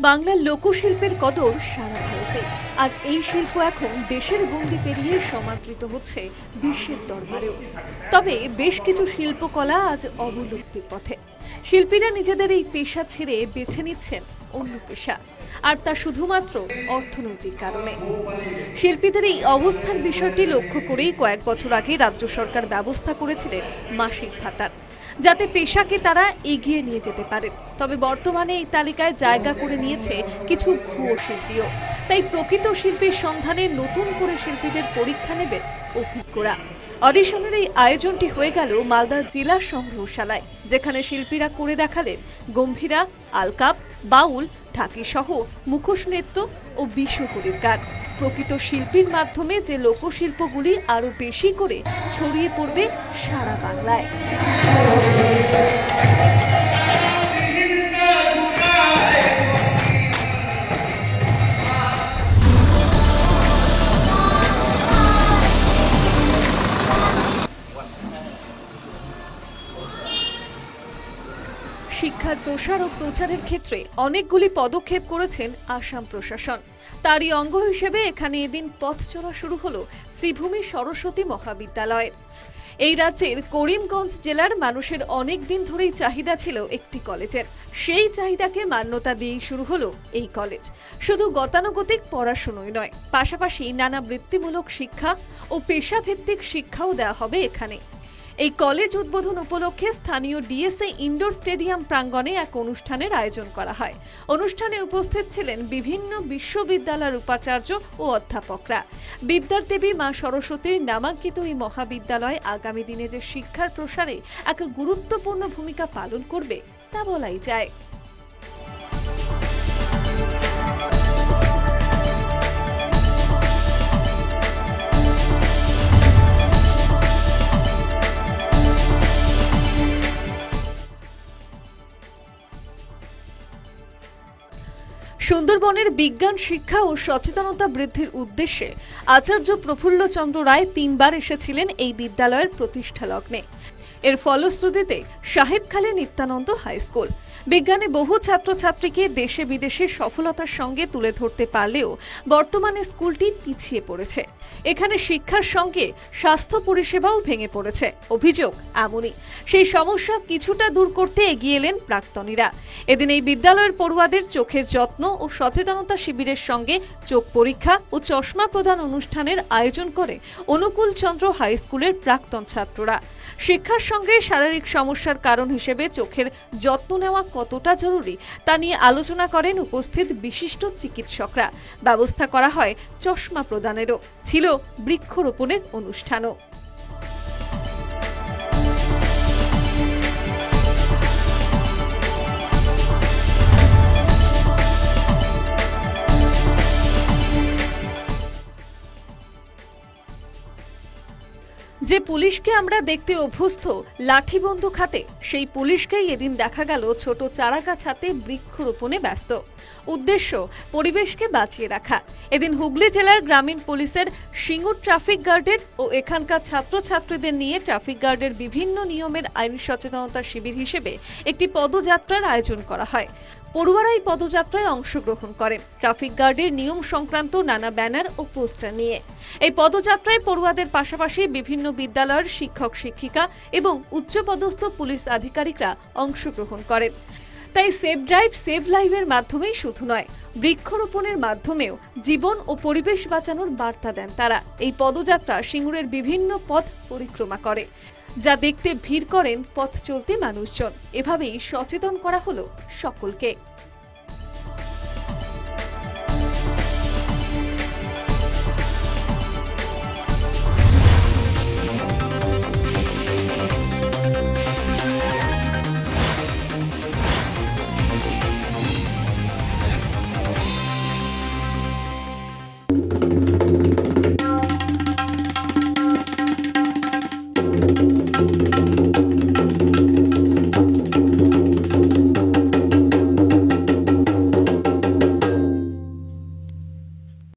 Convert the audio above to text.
বাংলার লোকশিল্পের কদর সারা ভারতে, আর এই শিল্প এখন দেশের গণ্ডি পেরিয়ে সমাদৃত হচ্ছে বিশ্বের দরবারেও। তবে বেশ কিছু শিল্পকলা আজ অবলুপ্তির পথে। শিল্পীরা নিজেদের এই পেশা ছেড়ে বেছে নিচ্ছেন অন্য পেশা, আর তা শুধুমাত্র অর্থনৈতিক কারণে। শিল্পীদের এই অবস্থার বিষয়টি লক্ষ্য করেই কয়েক বছর আগে রাজ্য সরকার ব্যবস্থা করেছিলেন মাসিক ভাতার, যাতে পেশাকে তারা এগিয়ে নিয়ে যেতে পারে। তবে বর্তমানে এই তালিকায় জায়গা করে নিয়েছে কিছু ভুয়ো শিল্পীও। তাই প্রকৃত শিল্পীর সন্ধানে নতুন করে শিল্পীদের পরীক্ষা নেবেন অভিজ্ঞরা। অডিশনের এই আয়োজনটি হয়ে গেল মালদার জেলা সংগ্রহশালায়, যেখানে শিল্পীরা করে দেখালেন গম্ভীরা, আলকাপ, বাউল, ঢাকি সহ মুখোশ নৃত্য ও বিশ্বকবির গান। প্রকৃত শিল্পীর মাধ্যমে যে লোকশিল্পগুলি আরো বেশি করে ছড়িয়ে পড়বে সারা বাংলায়। শিক্ষার প্রসার ও প্রচারের ক্ষেত্রে অনেকগুলি পদক্ষেপ করেছেন আসাম প্রশাসন। তারই অঙ্গ হিসেবে এখানে এদিন পথ চলা শুরু হলো শ্রীভূমি সরস্বতী মহাবিদ্যালয়ের। এই রাজ্যের করিমগঞ্জ জেলার মানুষের অনেক দিন ধরেই চাহিদা ছিল একটি কলেজের। সেই চাহিদাকে মান্যতা দিয়েই শুরু হলো এই কলেজ। শুধু গতানুগতিক পড়াশোনাই নয়, পাশাপাশি নানা বৃত্তিমূলক শিক্ষা ও পেশাভিত্তিক শিক্ষাও দেওয়া হবে এখানে। এই কলেজ উদ্বোধন উপলক্ষে স্থানীয় ডিএসএ ইনডোর স্টেডিয়াম প্রাঙ্গণে এক অনুষ্ঠানের আয়োজন করা হয়। অনুষ্ঠানে উপস্থিত ছিলেন বিভিন্ন বিশ্ববিদ্যালয়ের উপাচার্য ও অধ্যাপকরা। বিদ্যার দেবী মা সরস্বতীর নামাঙ্কিত এই মহাবিদ্যালয় আগামী দিনে যে শিক্ষার প্রসারে এক গুরুত্বপূর্ণ ভূমিকা পালন করবে তা বলাই যায়। সুন্দরবনের বিজ্ঞান শিক্ষা ও সচেতনতা বৃদ্ধির উদ্দেশ্যে আচার্য প্রফুল্লচন্দ্র রায় 3 বার এসেছিলেন এই বিদ্যালয়ের প্রতিষ্ঠা লগ্নে। এর ফলশ্রুতিতে সাহেবখালী নিত্যানন্দ হাই স্কুল বিজ্ঞানে বহু ছাত্রছাত্রীকে দেশে বিদেশে সফলতার সঙ্গে তুলে ধরতে পারলেও বর্তমানে স্কুলটি পিছিয়ে পড়েছে। এখানে শিক্ষার সঙ্গে স্বাস্থ্য পরিষেবাও ভেঙে পড়েছে। অভিযোগ এমনই। সেই সমস্যা কিছুটা দূর করতে এগিয়ে এলেন প্রাক্তনীরা। এদিন এই বিদ্যালয়ের পড়ুয়াদের চোখের যত্ন ও সচেতনতা শিবিরের সঙ্গে চোখ পরীক্ষা ও চশমা প্রদান অনুষ্ঠানের আয়োজন করে অনুকূল চন্দ্র হাই স্কুলের প্রাক্তন ছাত্ররা। শিক্ষার সঙ্গে শারীরিক সমস্যার কারণ হিসেবে চোখের যত্ন নেওয়া কতটা জরুরি তা নিয়ে আলোচনা করেন উপস্থিত বিশিষ্ট চিকিৎসকরা। ব্যবস্থা করা হয় চশমা প্রদানেরও। ছিল বৃক্ষরোপণের অনুষ্ঠানও। যে পুলিশকে আমরা দেখতে অভ্যস্ত লাঠি বন্দুক হাতে, সেই পুলিশকেই এদিন দেখা গেল ছোট চারাগাছ হাতে বৃক্ষরোপণে ব্যস্ত। উদ্দেশ্য পরিবেশকে বাঁচিয়ে রাখা। এদিন হুগলি জেলার গ্রামীণ পুলিশের সিঙ্গুর ট্রাফিক গার্ডের ও এখানকার ছাত্রছাত্রীদের নিয়ে ট্রাফিক গার্ডের বিভিন্ন নিয়মের আইন সচেতনতা শিবির হিসেবে একটি পদযাত্রার আয়োজন করা হয়। পড়ুয়ারা এই পদযাত্রায় অংশগ্রহণ করেন ট্রাফিক গার্ডের নিয়ম সংক্রান্ত নানা ব্যানার ও পোস্টার নিয়ে। এই পদযাত্রায় পড়ুয়াদের পাশাপাশি বিভিন্ন বিদ্যালয়ের শিক্ষক শিক্ষিকা এবং উচ্চপদস্থ পুলিশ আধিকারিকরা অংশগ্রহণ করেন। তাই সেভ ড্রাইভ সেভ লাইভের মাধ্যমেই শুধু নয়, বৃক্ষরোপণের মাধ্যমেও জীবন ও পরিবেশ বাঁচানোর বার্তা দেন তারা। এই পদযাত্রা সিঙ্গুরের বিভিন্ন পথ পরিক্রমা করে, যা দেখতে ভিড় করেন পথ চলতি মানুষজন। এভাবেই সচেতন করা হলো সকলকে।